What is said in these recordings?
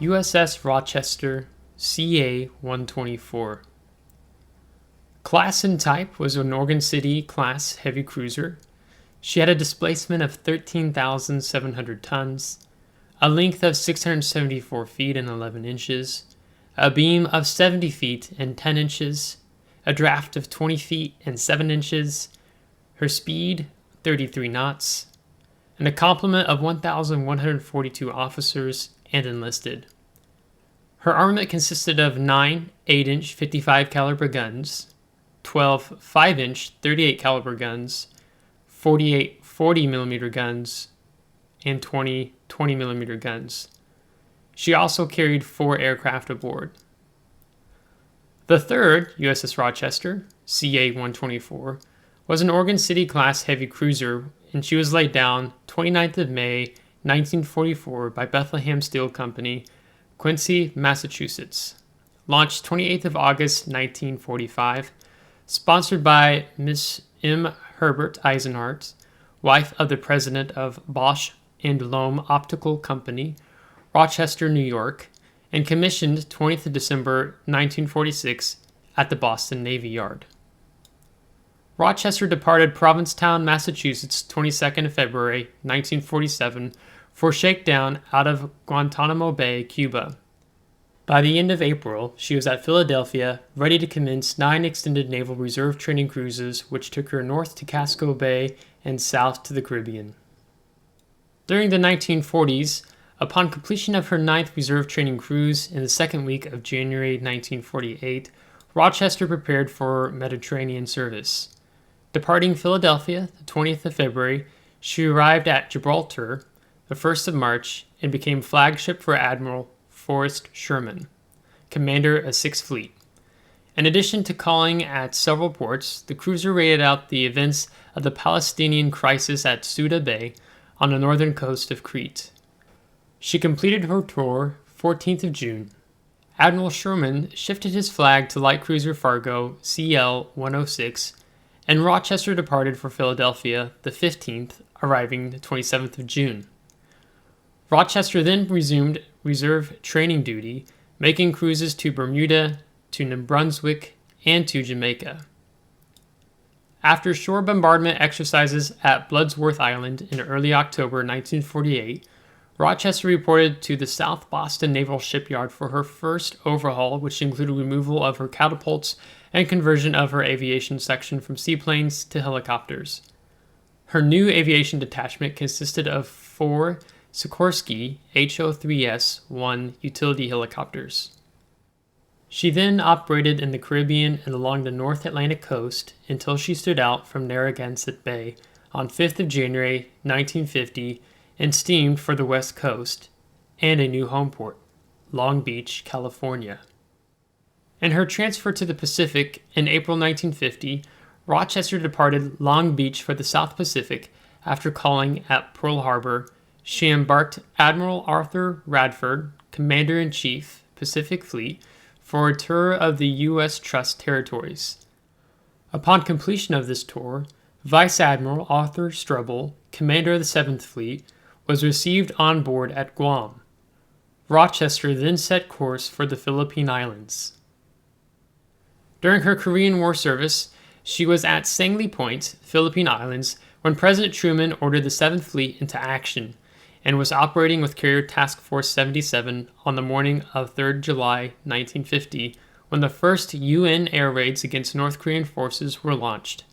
USS Rochester CA-124. Class and type was an Oregon City class heavy cruiser. She had a displacement of 13,700 tons, a length of 674 feet and 11 inches, a beam of 70 feet and 10 inches, a draft of 20 feet and 7 inches, her speed 33 knots, and a complement of 1,142 officers and enlisted. Her armament consisted of 9 8-inch 55 caliber guns, 12 5-inch 38 caliber guns, 48 40mm guns, and 20 20mm guns. She also carried 4 aircraft aboard. The third USS Rochester CA-124 was an Oregon City class heavy cruiser, and she was laid down 29th of May 1944 by Bethlehem Steel Company, Quincy, Massachusetts. Launched 28th of August 1945. Sponsored by Miss M. Herbert Eisenhart, wife of the president of Bosch and Lomb Optical Company, Rochester, New York, and commissioned 20th of December 1946 at the Boston Navy Yard. Rochester departed Provincetown, Massachusetts, 22nd of February 1947 for shakedown out of Guantanamo Bay, Cuba. By the end of April, she was at Philadelphia, ready to commence 9 extended Naval Reserve training cruises, which took her north to Casco Bay and south to the Caribbean. During the 1940s, upon completion of her 9th Reserve training cruise in the second week of January 1948, Rochester prepared for Mediterranean service. Departing Philadelphia the 20th of February, she arrived at Gibraltar the 1st of March and became flagship for Admiral Forrest Sherman, commander of 6th Fleet. In addition to calling at several ports, the cruiser raided out the events of the Palestinian crisis at Suda Bay on the northern coast of Crete. She completed her tour 14th of June. Admiral Sherman shifted his flag to light cruiser Fargo CL-106, and Rochester departed for Philadelphia the 15th, arriving the 27th of June. Rochester then resumed reserve training duty, making cruises to Bermuda, to New Brunswick, and to Jamaica. After shore bombardment exercises at Bloodsworth Island in early October 1948, Rochester reported to the South Boston Naval Shipyard for her first overhaul, which included removal of her catapults and conversion of her aviation section from seaplanes to helicopters. Her new aviation detachment consisted of 4 Sikorsky HO-3S-1 utility helicopters. She then operated in the Caribbean and along the North Atlantic coast until she stood out from Narragansett Bay on 5th of January 1950 and steamed for the West Coast and a new home port, Long Beach, California. In her transfer to the Pacific in April 1950, Rochester departed Long Beach for the South Pacific after calling at Pearl Harbor. She embarked Admiral Arthur Radford, Commander-in-Chief, Pacific Fleet, for a tour of the U.S. Trust Territories. Upon completion of this tour, Vice Admiral Arthur Struble, Commander of the 7th Fleet, was received on board at Guam. Rochester then set course for the Philippine Islands. During her Korean War service, she was at Sangley Point, Philippine Islands, when President Truman ordered the 7th Fleet into action, and was operating with Carrier Task Force 77 on the morning of 3rd July 1950, when the first UN air raids against North Korean forces were launched.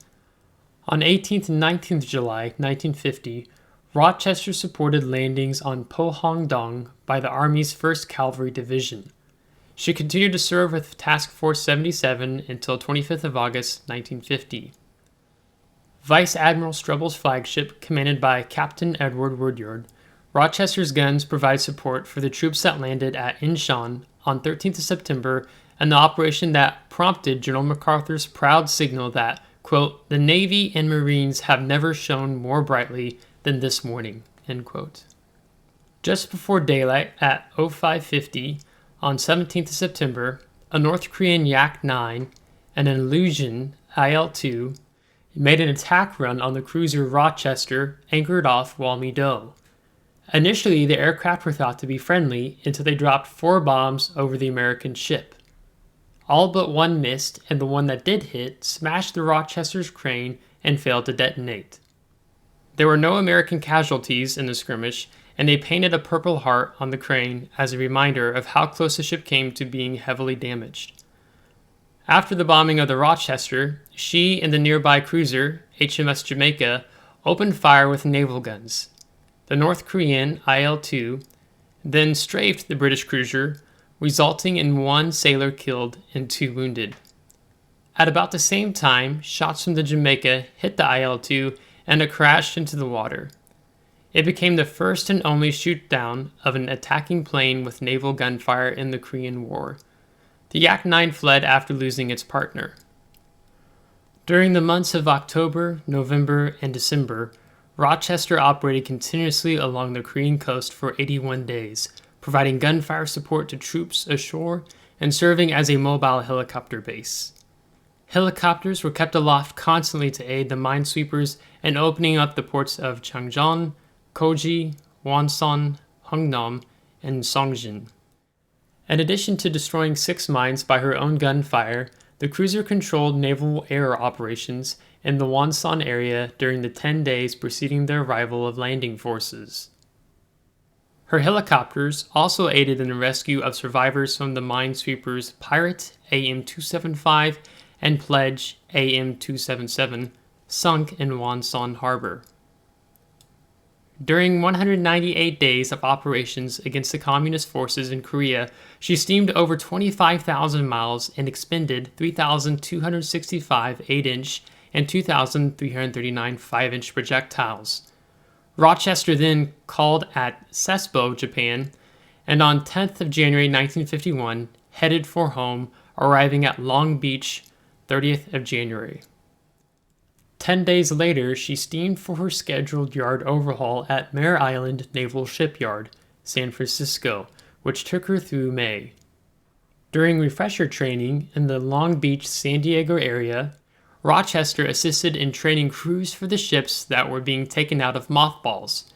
On 18th and 19th July 1950, Rochester supported landings on Pohong-dong by the Army's 1st Cavalry Division. She continued to serve with Task Force 77 until 25th of August 1950. Vice Admiral Struble's flagship, commanded by Captain Edward Woodyard, Rochester's guns provide support for the troops that landed at Incheon on 13th of September and the operation that prompted General MacArthur's proud signal that, quote, "the Navy and Marines have never shone more brightly than this morning," end quote. Just before daylight at 0550 on 17th of September, a North Korean Yak-9 and an Illusion IL-2 made an attack run on the cruiser Rochester anchored off Walmy Do. Initially, the aircraft were thought to be friendly until they dropped 4 bombs over the American ship. All but one missed, and the one that did hit smashed the Rochester's crane and failed to detonate. There were no American casualties in the skirmish, and they painted a Purple Heart on the crane as a reminder of how close the ship came to being heavily damaged. After the bombing of the Rochester, she and the nearby cruiser, HMS Jamaica, opened fire with naval guns. The North Korean IL-2 then strafed the British cruiser, resulting in 1 sailor killed and 2 wounded. At about the same time, shots from the Jamaica hit the IL-2 and it crashed into the water. It became the first and only shoot-down of an attacking plane with naval gunfire in the Korean War. The Yak-9 fled after losing its partner. During the months of October, November, and December, Rochester operated continuously along the Korean coast for 81 days, providing gunfire support to troops ashore and serving as a mobile helicopter base. Helicopters were kept aloft constantly to aid the minesweepers in opening up the ports of Changjeon, Koji, Wonsan, Hungnam, and Songjin. In addition to destroying 6 mines by her own gunfire, the cruiser controlled naval air operations in the Wonsan area during the 10 days preceding the arrival of landing forces. Her helicopters also aided in the rescue of survivors from the minesweepers Pirate AM-275 and Pledge AM-277, sunk in Wonsan Harbor. During 198 days of operations against the communist forces in Korea, she steamed over 25,000 miles and expended 3,265 8-inch and 2,339 5-inch projectiles. Rochester then called at Sasebo, Japan, and on 10th of January 1951 headed for home, arriving at Long Beach 30th of January. 10 days later, she steamed for her scheduled yard overhaul at Mare Island Naval Shipyard, San Francisco, which took her through May. During refresher training in the Long Beach, San Diego area, Rochester assisted in training crews for the ships that were being taken out of mothballs.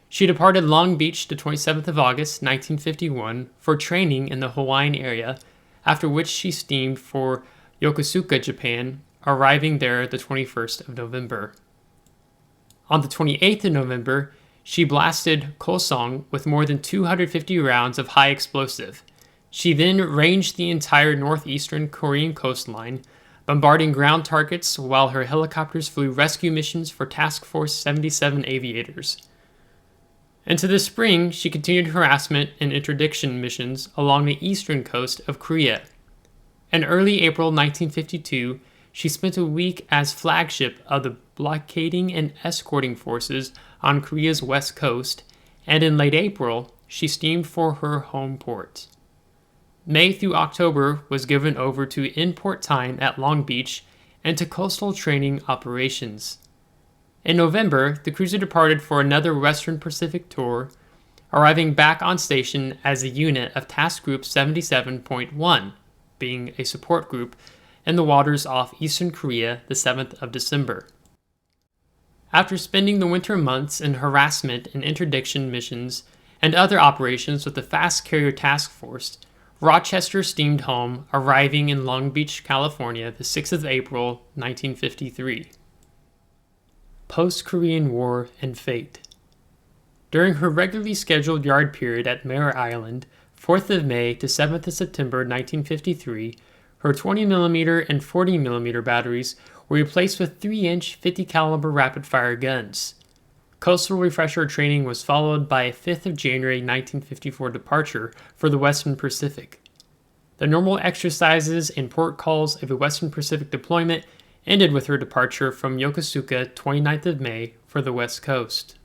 She departed Long Beach the 27th of August, 1951, for training in the Hawaiian area, after which she steamed for Yokosuka, Japan, arriving there the 21st of November. On the 28th of November, she blasted Kosong with more than 250 rounds of high explosive. She then ranged the entire northeastern Korean coastline, bombarding ground targets while her helicopters flew rescue missions for Task Force 77 aviators. Into the spring, she continued harassment and interdiction missions along the eastern coast of Korea. In early April 1952, she spent a week as flagship of the blockading and escorting forces on Korea's west coast, and in late April, she steamed for her home port. May through October was given over to in-port time at Long Beach and to coastal training operations. In November, the cruiser departed for another Western Pacific tour, arriving back on station as a unit of Task Group 77.1, being a support group, in the waters off eastern Korea the 7th of December. After spending the winter months in harassment and interdiction missions and other operations with the Fast Carrier Task Force, Rochester steamed home, arriving in Long Beach, California the 6th of April, 1953. Post-Korean War and Fate. During her regularly scheduled yard period at Mare Island, 4th of May to 7th of September 1953, her 20mm and 40mm batteries were replaced with 3-inch 50 caliber rapid-fire guns. Coastal refresher training was followed by a 5th of January 1954 departure for the Western Pacific. The normal exercises and port calls of a Western Pacific deployment ended with her departure from Yokosuka 29th of May for the West Coast.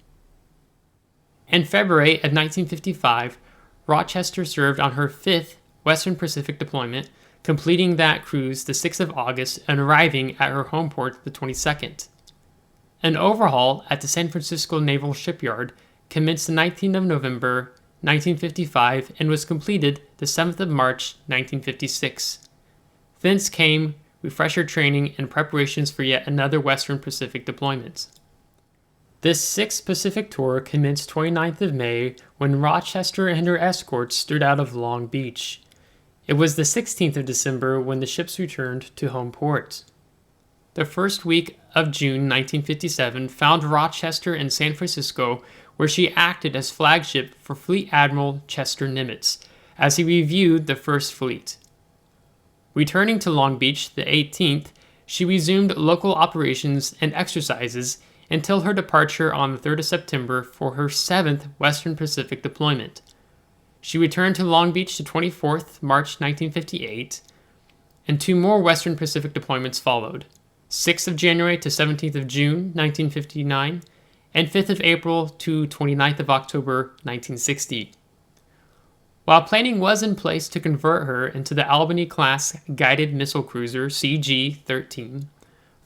In February of 1955, Rochester served on her 5th Western Pacific deployment, completing that cruise the 6th of August and arriving at her home port the 22nd. An overhaul at the San Francisco Naval Shipyard commenced the 19th of November 1955 and was completed the 7th of March 1956. Thence came refresher training and preparations for yet another Western Pacific deployment. This sixth Pacific tour commenced 29th of May when Rochester and her escorts stood out of Long Beach. It was the 16th of December when the ships returned to home port. The first week of June 1957 found Rochester in San Francisco, where she acted as flagship for Fleet Admiral Chester Nimitz as he reviewed the First Fleet. Returning to Long Beach the 18th, she resumed local operations and exercises until her departure on the 3rd of September for her 7th Western Pacific deployment. She returned to Long Beach the 24th March 1958, and 2 more Western Pacific deployments followed, 6th of January to 17th of June 1959, and 5th of April to 29th of October 1960. While planning was in place to convert her into the Albany-class guided missile cruiser CG-13,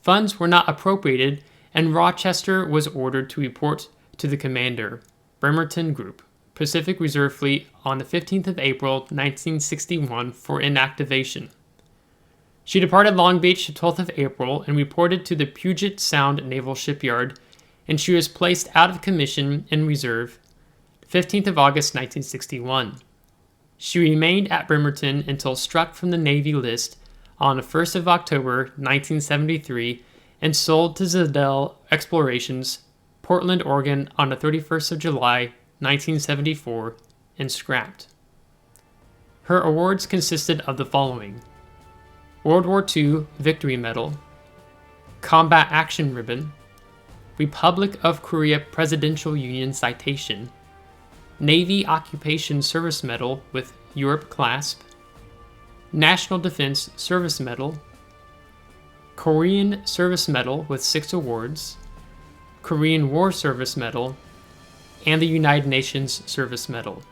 funds were not appropriated and Rochester was ordered to report to the commander, Bremerton Group, Pacific Reserve Fleet, on the 15th of April 1961 for inactivation. She departed Long Beach the 12th of April and reported to the Puget Sound Naval Shipyard, and she was placed out of commission in reserve 15th of August 1961. She remained at Bremerton until struck from the Navy list on the 1st of October 1973 and sold to Zadell Explorations, Portland, Oregon on the 31st of July 1974 and scrapped. Her awards consisted of the following: World War II Victory Medal, Combat Action Ribbon, Republic of Korea Presidential Union Citation, Navy Occupation Service Medal with Europe Clasp, National Defense Service Medal, Korean Service Medal with 6 awards, Korean War Service Medal, and the United Nations Service Medal.